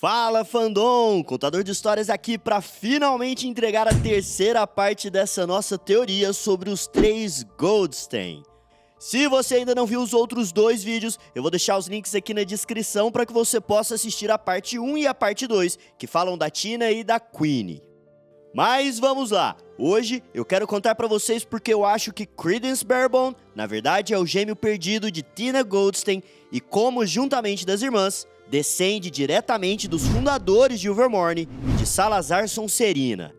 Fala, fandom! Contador de histórias aqui para finalmente entregar a terceira parte dessa nossa teoria sobre os 3 Goldstein. Se você ainda não viu os outros 2 vídeos, eu vou deixar os links aqui na descrição para que você possa assistir a parte 1 e a parte 2, que falam da Tina e da Queenie. Mas vamos lá! Hoje eu quero contar para vocês porque eu acho que Creedence Barebone, na verdade, é o gêmeo perdido de Tina Goldstein e como, juntamente das irmãs, descende diretamente dos fundadores de Ilvermorny e de Salazar Sonserina.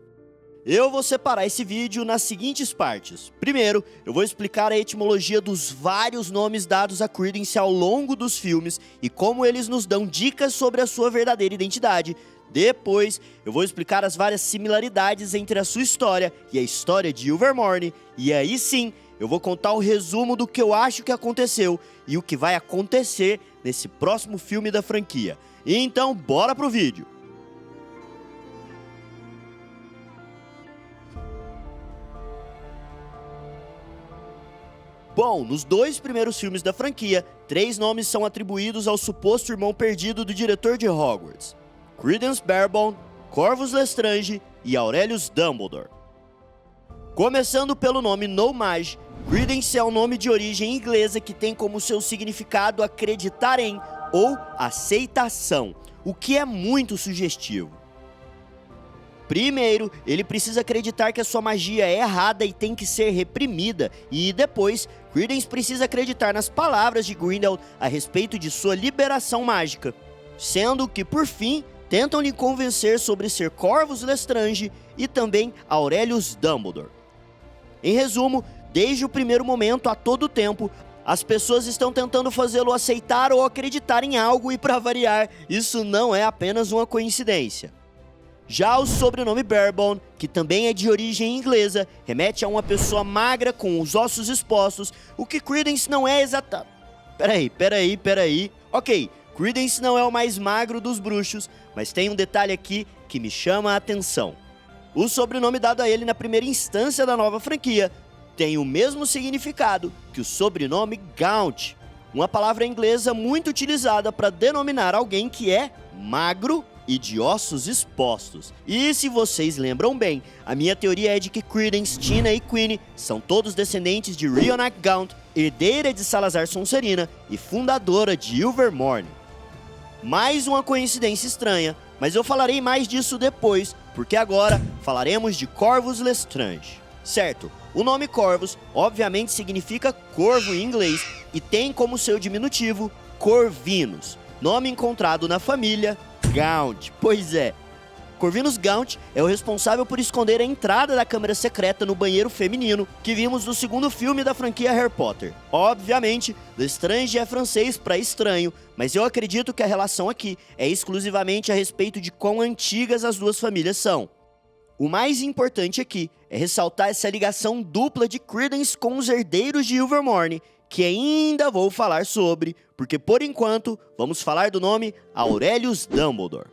Eu vou separar esse vídeo nas seguintes partes. Primeiro, eu vou explicar a etimologia dos vários nomes dados a Creedence ao longo dos filmes e como eles nos dão dicas sobre a sua verdadeira identidade. Depois, eu vou explicar as várias similaridades entre a sua história e a história de Ilvermorny. E aí sim, eu vou contar o resumo do que eu acho que aconteceu e o que vai acontecer nesse próximo filme da franquia. Então, bora pro vídeo! Bom, nos 2 primeiros filmes da franquia, 3 nomes são atribuídos ao suposto irmão perdido do diretor de Hogwarts: Creedence Barebone, Corvus Lestrange e Aurelius Dumbledore. Começando pelo nome No-Maj, Creedence é um nome de origem inglesa que tem como seu significado acreditar em ou aceitação, o que é muito sugestivo. Primeiro, ele precisa acreditar que a sua magia é errada e tem que ser reprimida, e depois, Creedence precisa acreditar nas palavras de Grindelwald a respeito de sua liberação mágica, sendo que, por fim, tentam lhe convencer sobre ser Corvus Lestrange e também Aurelius Dumbledore. Em resumo, desde o primeiro momento a todo tempo, as pessoas estão tentando fazê-lo aceitar ou acreditar em algo e, para variar, isso não é apenas uma coincidência. Já o sobrenome Barebone, que também é de origem inglesa, remete a uma pessoa magra com os ossos expostos, o que Creedence não é exata... Peraí. Ok, Creedence não é o mais magro dos bruxos, mas tem um detalhe aqui que me chama a atenção. O sobrenome dado a ele na primeira instância da nova franquia tem o mesmo significado que o sobrenome Gaunt, uma palavra inglesa muito utilizada para denominar alguém que é magro e de ossos expostos. E se vocês lembram bem, a minha teoria é de que Creedence, Tina e Queenie são todos descendentes de Rhyonak Gaunt, herdeira de Salazar Sonserina e fundadora de Ilvermorny. Mais uma coincidência estranha, mas eu falarei mais disso depois, porque agora falaremos de Corvus Lestrange. Certo, o nome Corvus obviamente significa corvo em inglês e tem como seu diminutivo Corvinus, nome encontrado na família Gaunt. Pois é, Corvinus Gaunt é o responsável por esconder a entrada da câmara secreta no banheiro feminino que vimos no segundo filme da franquia Harry Potter. Obviamente, Lestrange é francês para estranho, mas eu acredito que a relação aqui é exclusivamente a respeito de quão antigas as duas famílias são. O mais importante aqui é ressaltar essa ligação dupla de Creedence com os herdeiros de Ilvermorny, que ainda vou falar sobre, porque por enquanto vamos falar do nome Aurelius Dumbledore.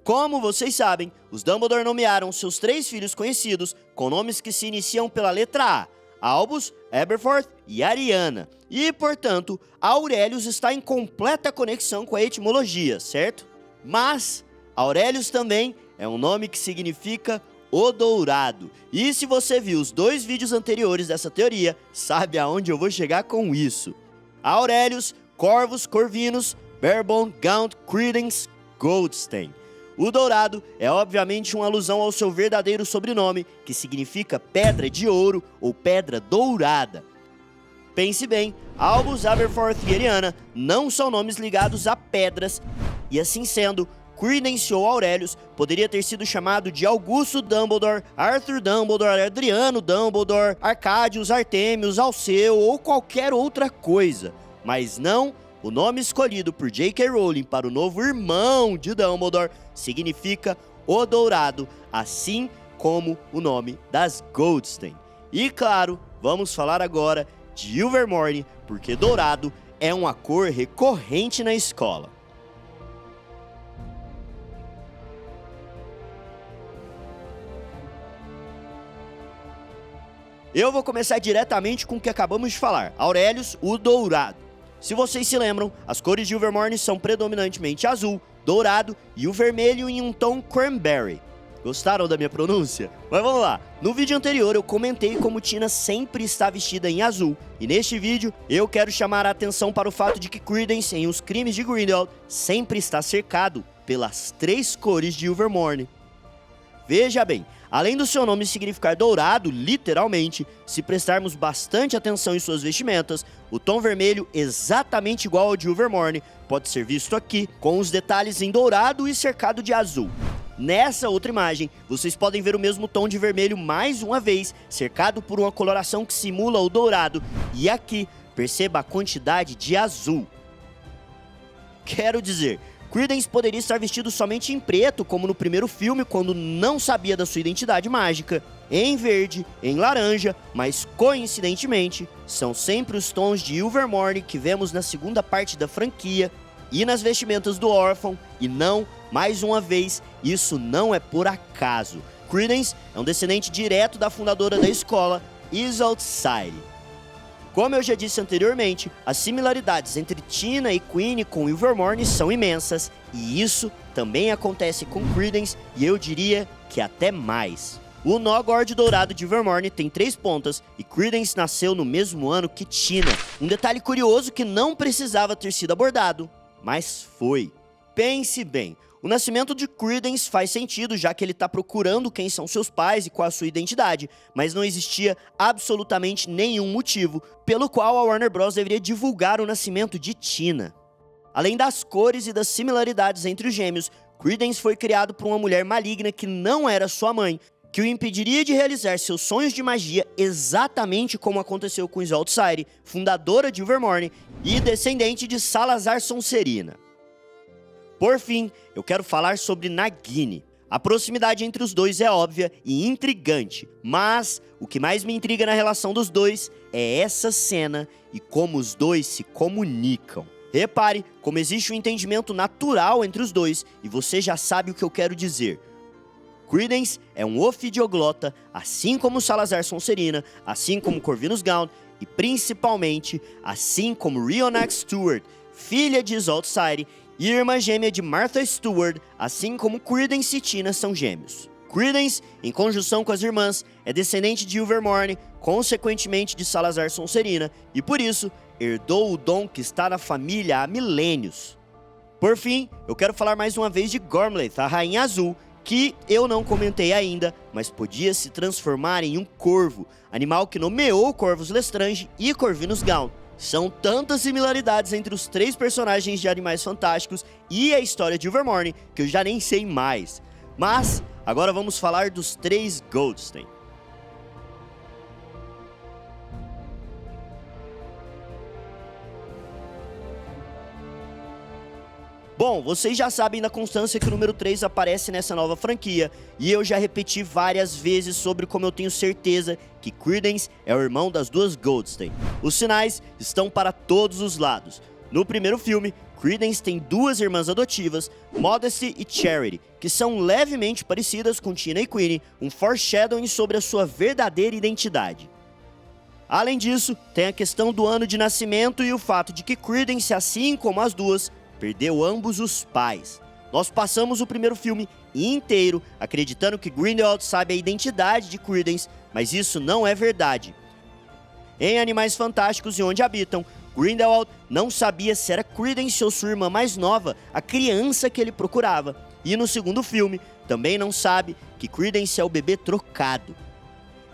Como vocês sabem, os Dumbledore nomearam seus 3 filhos conhecidos com nomes que se iniciam pela letra A: Albus, Aberforth e Ariana. E, portanto, Aurelius está em completa conexão com a etimologia, certo? Mas Aurelius também é um nome que significa o dourado. E se você viu os 2 vídeos anteriores dessa teoria, sabe aonde eu vou chegar com isso. Aurelius, Corvus, Corvinus, Barebone, Gaunt, Creedence, Goldstein. O dourado é obviamente uma alusão ao seu verdadeiro sobrenome, que significa pedra de ouro ou pedra dourada. Pense bem, Albus, Aberforth e Ariana não são nomes ligados a pedras, e assim sendo, Creedence ou Aurelius poderia ter sido chamado de Augusto Dumbledore, Arthur Dumbledore, Adriano Dumbledore, Arcadius, Artemius, Alceu ou qualquer outra coisa. Mas não, o nome escolhido por J.K. Rowling para o novo irmão de Dumbledore significa o dourado, assim como o nome das Goldstein. E claro, vamos falar agora de Ilvermorny, porque dourado é uma cor recorrente na escola. Eu vou começar diretamente com o que acabamos de falar, Aurelius, o dourado. Se vocês se lembram, as cores de Ilvermorny são predominantemente azul, dourado e o vermelho em um tom cranberry. Gostaram da minha pronúncia? Mas vamos lá. No vídeo anterior eu comentei como Tina sempre está vestida em azul. E neste vídeo eu quero chamar a atenção para o fato de que Credence, em Os Crimes de Grindelwald, sempre está cercado pelas 3 cores de Ilvermorny. Veja bem, além do seu nome significar dourado, literalmente, se prestarmos bastante atenção em suas vestimentas, o tom vermelho, exatamente igual ao de Ilvermorny, pode ser visto aqui, com os detalhes em dourado e cercado de azul. Nessa outra imagem, vocês podem ver o mesmo tom de vermelho mais uma vez, cercado por uma coloração que simula o dourado, e aqui, perceba a quantidade de azul. Quero dizer, Credence poderia estar vestido somente em preto, como no primeiro filme, quando não sabia da sua identidade mágica, em verde, em laranja, mas coincidentemente, são sempre os tons de Ilvermorny que vemos na segunda parte da franquia e nas vestimentas do órfão, e não, mais uma vez, isso não é por acaso. Credence é um descendente direto da fundadora da escola, Isolde Society. Como eu já disse anteriormente, as similaridades entre Tina e Queenie com Ilvermorny são imensas, e isso também acontece com Credence, e eu diria que até mais. O Noggord dourado de Ilvermorny tem 3 pontas, e Credence nasceu no mesmo ano que Tina. Um detalhe curioso que não precisava ter sido abordado, mas foi. Pense bem, o nascimento de Credence faz sentido, já que ele está procurando quem são seus pais e qual a sua identidade, mas não existia absolutamente nenhum motivo pelo qual a Warner Bros. Deveria divulgar o nascimento de Tina. Além das cores e das similaridades entre os gêmeos, Credence foi criado por uma mulher maligna que não era sua mãe, que o impediria de realizar seus sonhos de magia, exatamente como aconteceu com Isolde Society, fundadora de Ilvermorny e descendente de Salazar Sonserina. Por fim, eu quero falar sobre Nagini. A proximidade entre os dois é óbvia e intrigante, mas o que mais me intriga na relação dos dois é essa cena e como os dois se comunicam. Repare como existe um entendimento natural entre os dois, e você já sabe o que eu quero dizer. Credence é um ofidioglota, assim como Salazar Sonserina, assim como Corvinus Gaunt e principalmente assim como Rhyonax Stewart, filha de Isolde Society e irmã gêmea de Martha Stewart, assim como Credence e Tina são gêmeos. Credence, em conjunção com as irmãs, é descendente de Ilvermorny, consequentemente de Salazar Sonserina, e por isso herdou o dom que está na família há milênios. Por fim, eu quero falar mais uma vez de Gormleth, a Rainha Azul, que eu não comentei ainda, mas podia se transformar em um corvo, animal que nomeou Corvus Lestrange e Corvinus Gaunt. São tantas similaridades entre os 3 personagens de Animais Fantásticos e a história de Ilvermorny que eu já nem sei mais. Mas, agora vamos falar dos 3 Goldstein. Bom, vocês já sabem da constância que o número 3 aparece nessa nova franquia, e eu já repeti várias vezes sobre como eu tenho certeza que Credence é o irmão das 2 Goldstein. Os sinais estão para todos os lados. No primeiro filme, Credence tem 2 irmãs adotivas, Modesty e Charity, que são levemente parecidas com Tina e Queenie, um foreshadowing sobre a sua verdadeira identidade. Além disso, tem a questão do ano de nascimento e o fato de que Credence, assim como as 2, perdeu ambos os pais. Nós passamos o primeiro filme inteiro acreditando que Grindelwald sabe a identidade de Credence, mas isso não é verdade. Em Animais Fantásticos e Onde Habitam, Grindelwald não sabia se era Credence ou sua irmã mais nova, a criança que ele procurava. E no segundo filme, também não sabe que Credence é o bebê trocado.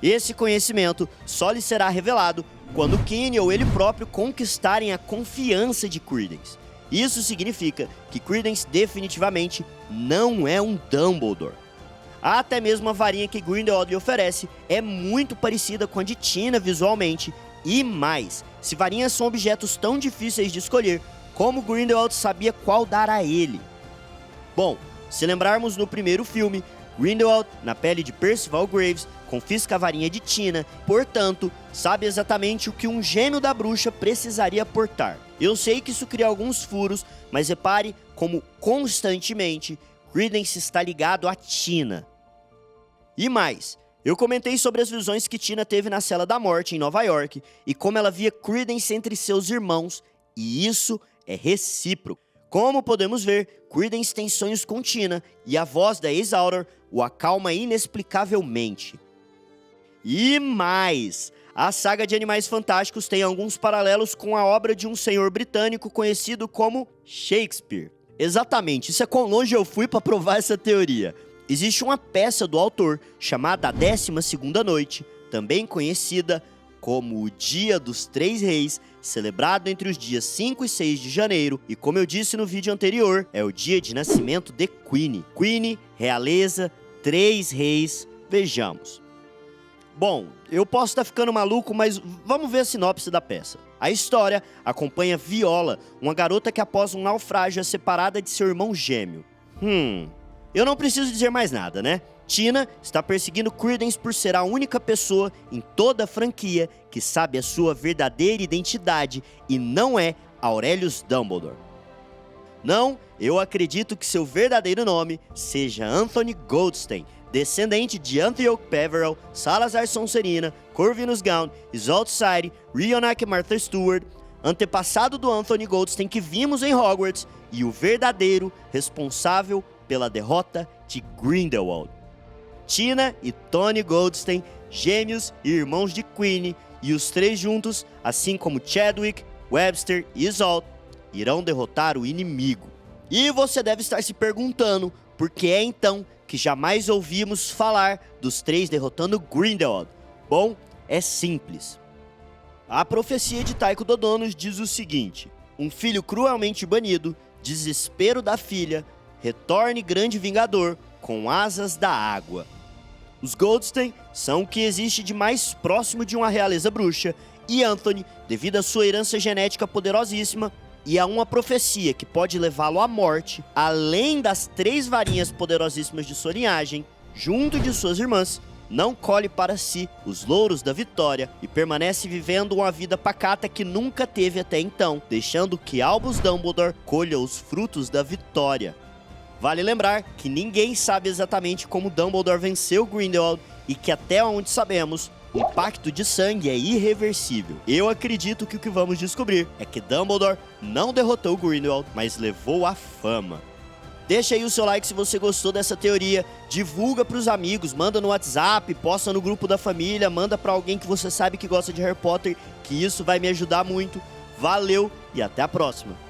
Esse conhecimento só lhe será revelado quando Keeney ou ele próprio conquistarem a confiança de Credence. Isso significa que Credence definitivamente não é um Dumbledore. Até mesmo a varinha que Grindelwald lhe oferece é muito parecida com a de Tina visualmente. E mais, se varinhas são objetos tão difíceis de escolher, como Grindelwald sabia qual dar a ele? Bom, se lembrarmos no primeiro filme, Grindelwald, na pele de Percival Graves, confisca a varinha de Tina, portanto, sabe exatamente o que um gêmeo da bruxa precisaria portar. Eu sei que isso cria alguns furos, mas repare como constantemente Credence está ligado a Tina. E mais, eu comentei sobre as visões que Tina teve na Cela da Morte em Nova York e como ela via Credence entre seus irmãos, e isso é recíproco. Como podemos ver, Credence tem sonhos com Tina e a voz da ex-Author o acalma inexplicavelmente. E mais! A saga de Animais Fantásticos tem alguns paralelos com a obra de um senhor britânico conhecido como Shakespeare. Exatamente, isso é quão longe eu fui para provar essa teoria. Existe uma peça do autor chamada A 12ª Noite, também conhecida como o Dia dos Três Reis, celebrado entre os dias 5 e 6 de janeiro, e como eu disse no vídeo anterior, é o dia de nascimento de Queen. Queen, realeza, três reis, vejamos. Bom, eu posso estar ficando maluco, mas vamos ver a sinopse da peça. A história acompanha Viola, uma garota que após um naufrágio é separada de seu irmão gêmeo. Eu não preciso dizer mais nada, né? Tina está perseguindo Credence por ser a única pessoa em toda a franquia que sabe a sua verdadeira identidade e não é Aurelius Dumbledore. Não, eu acredito que seu verdadeiro nome seja Anthony Goldstein, descendente de Antioch Peverell, Salazar Sonserina, Corvinus Gaunt, Isolde Side, Rionac e Martha Stewart, antepassado do Anthony Goldstein que vimos em Hogwarts e o verdadeiro responsável pela derrota de Grindelwald. Tina e Tony Goldstein, gêmeos e irmãos de Queen, e os três juntos, assim como Chadwick, Webster e Isolde, irão derrotar o inimigo. E você deve estar se perguntando por que é então que jamais ouvimos falar dos três derrotando Grindelwald. Bom, é simples. A profecia de Tycho Dodonos diz o seguinte: um filho cruelmente banido, desespero da filha, retorne grande vingador com asas da água. Os Goldstein são o que existe de mais próximo de uma realeza bruxa, e Anthony, devido à sua herança genética poderosíssima e a uma profecia que pode levá-lo à morte, além das três varinhas poderosíssimas de sua linhagem, junto de suas irmãs, não colhe para si os louros da vitória e permanece vivendo uma vida pacata que nunca teve até então, deixando que Albus Dumbledore colha os frutos da vitória. Vale lembrar que ninguém sabe exatamente como Dumbledore venceu Grindelwald e que até onde sabemos, o pacto de sangue é irreversível. Eu acredito que o que vamos descobrir é que Dumbledore não derrotou Grindelwald, mas levou a fama. Deixa aí o seu like se você gostou dessa teoria, divulga pros amigos, manda no WhatsApp, posta no grupo da família, manda pra alguém que você sabe que gosta de Harry Potter, que isso vai me ajudar muito. Valeu e até a próxima!